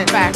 solution back.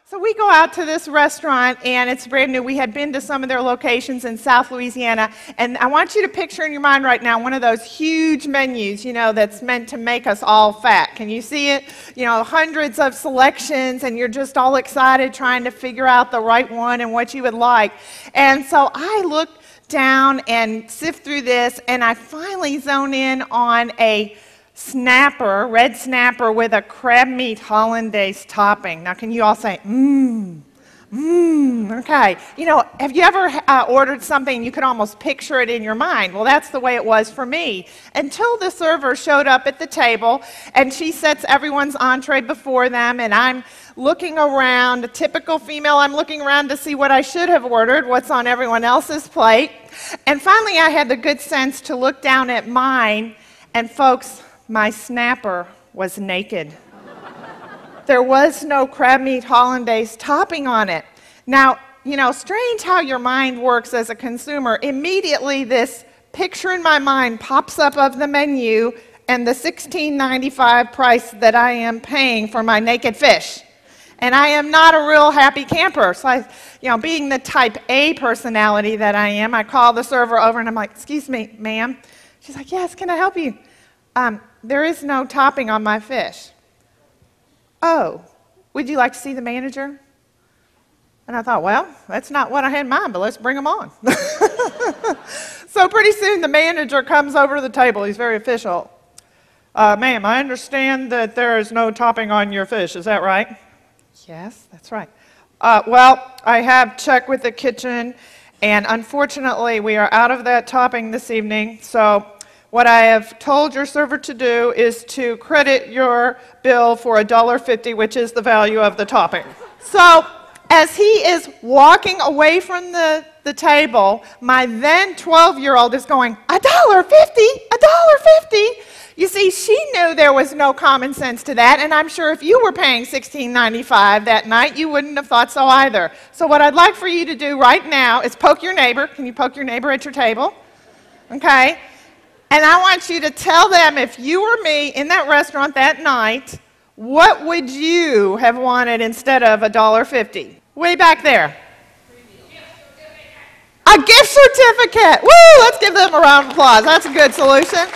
So we go out to this restaurant, and it's brand new. We had been to some of their locations in South Louisiana, and I want you to picture in your mind right now one of those huge menus, you know, that's meant to make us all fat. Can you see it? You know, hundreds of selections, and you're just all excited trying to figure out the right one and what you would like. And so I look down and sift through this, and I finally zone in on a snapper, red snapper with a crab meat hollandaise topping. Now, can you all say, okay. You know, have you ever ordered something you could almost picture it in your mind? Well, that's the way it was for me until the server showed up at the table, and she sets everyone's entree before them, and I'm looking around, a typical female, I'm looking around to see what I should have ordered, what's on everyone else's plate, and finally I had the good sense to look down at mine, and folks, my snapper was naked. There was no crab meat hollandaise topping on it. Now, you know, strange how your mind works as a consumer. Immediately, this picture in my mind pops up of the menu and the $16.95 price that I am paying for my naked fish. And I am not a real happy camper. So you know, being the type A personality that I am, I call the server over and I'm like, "Excuse me, ma'am." She's like, "Yes, can I help you?" There is no topping on my fish. "Oh, would you like to see the manager?" And I thought, well, that's not what I had in mind, but let's bring him on. So pretty soon the manager comes over to the table. He's very official. "Ma'am, I understand that there is no topping on your fish. Is that right?" "Yes, that's right." "Well, I have checked with the kitchen, and unfortunately we are out of that topping this evening, so what I have told your server to do is to credit your bill for $1.50, which is the value of the topping." So as he is walking away from the table, my then 12-year-old is going, $1.50? $1.50? You see, she knew there was no common sense to that, and I'm sure if you were paying $16.95 that night, you wouldn't have thought so either. So what I'd like for you to do right now is poke your neighbor. Can you poke your neighbor at your table? Okay. And I want you to tell them, if you were me in that restaurant that night, what would you have wanted instead of $1.50? Way back there. A gift certificate. Woo! Let's give them a round of applause. That's a good solution.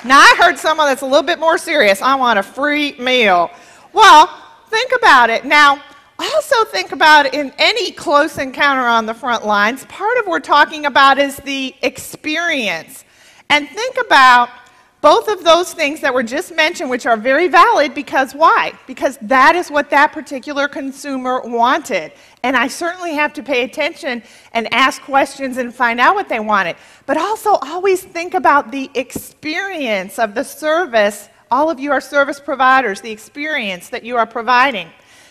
Now, I heard someone that's a little bit more serious. "I want a free meal." Well, think about it. Now, also think about in any close encounter on the front lines, part of what we're talking about is the experience. And think about both of those things that were just mentioned, which are very valid, because why? Because that is what that particular consumer wanted. And I certainly have to pay attention and ask questions and find out what they wanted. But also always think about the experience of the service. All of you are service providers, the experience that you are providing.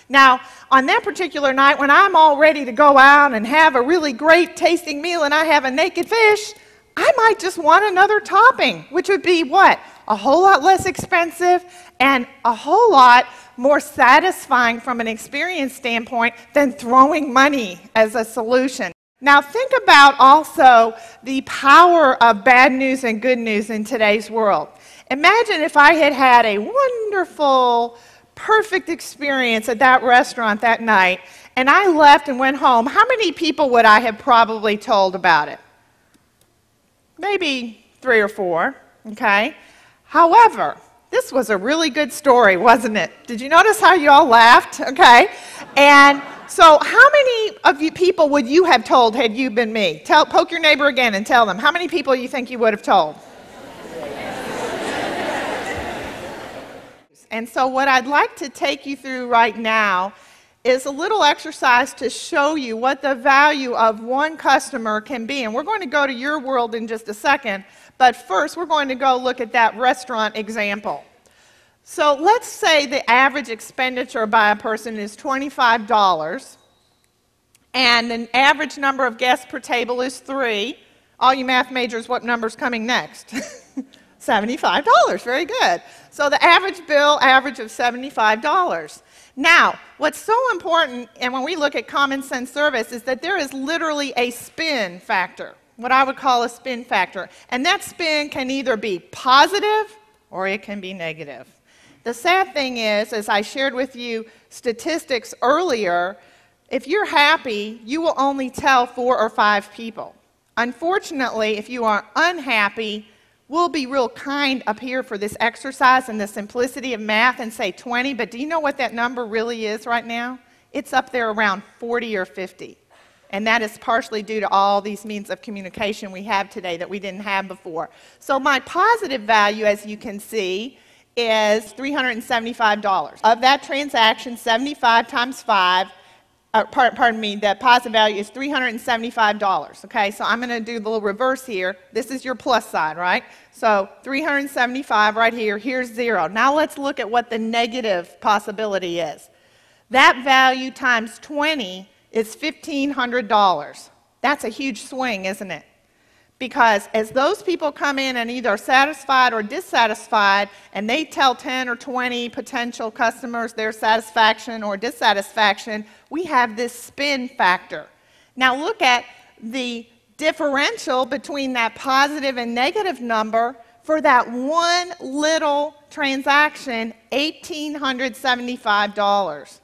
Now, on that particular night, when I'm all ready to go out and have a really great tasting meal and I have a naked fish, I might just want another topping, which would be what? A whole lot less expensive and a whole lot more satisfying from an experience standpoint than throwing money as a solution. Now think about also the power of bad news and good news in today's world. Imagine if I had had a wonderful, perfect experience at that restaurant that night and I left and went home. How many people would I have probably told about it? Maybe 3 or 4, okay? However, this was a really good story, wasn't it? Did you notice how you all laughed? Okay. And so how many of you people would you have told had you been me? Poke your neighbor again and tell them. How many people you think you would have told? And so what I'd like to take you through right now is a little exercise to show you what the value of one customer can be. And we're going to go to your world in just a second, but first we're going to go look at that restaurant example. So let's say the average expenditure by a person is $25, and an average number of guests per table is 3. All you math majors, what number's coming next? $75. Very good. So the average bill, average of $75. Now, what's so important, and when we look at common sense service, is that there is literally a spin factor, what I would call a spin factor. And that spin can either be positive or it can be negative. The sad thing is, as I shared with you statistics earlier, if you're happy, you will only tell 4 or 5 people. Unfortunately, if you are unhappy, we'll be real kind up here for this exercise and the simplicity of math and say 20, but do you know what that number really is right now? It's up there around 40 or 50. And that is partially due to all these means of communication we have today that we didn't have before. So my positive value, as you can see, is $375. Of that transaction, 75 times 5, the positive value is $375, okay? So I'm going to do the little reverse here. This is your plus side, right? So 375 right here, here's 0. Now let's look at what the negative possibility is. That value times 20 is $1,500. That's a huge swing, isn't it? Because as those people come in and either are satisfied or dissatisfied, and they tell 10 or 20 potential customers their satisfaction or dissatisfaction, we have this spin factor. Now look at the differential between that positive and negative number for that one little transaction, $1,875.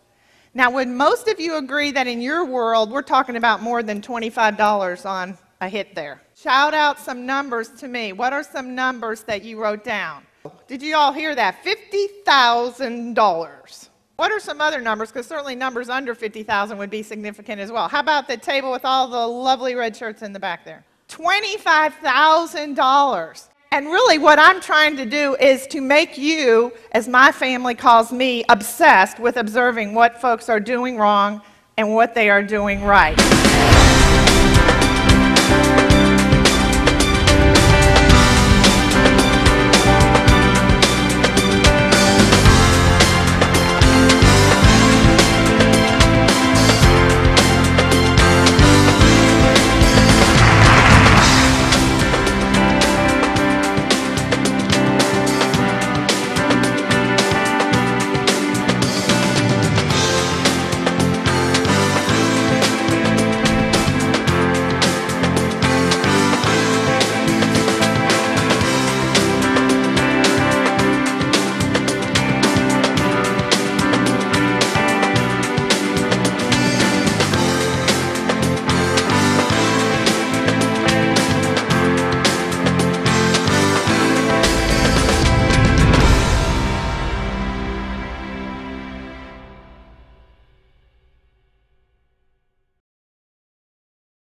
Now, would most of you agree that in your world, we're talking about more than $25 on a hit there? Shout out some numbers to me. What are some numbers that you wrote down? Did you all hear that? $50,000. What are some other numbers? Because certainly numbers under 50,000 would be significant as well. How about the table with all the lovely red shirts in the back there? $25,000. And really what I'm trying to do is to make you, as my family calls me, obsessed with observing what folks are doing wrong and what they are doing right.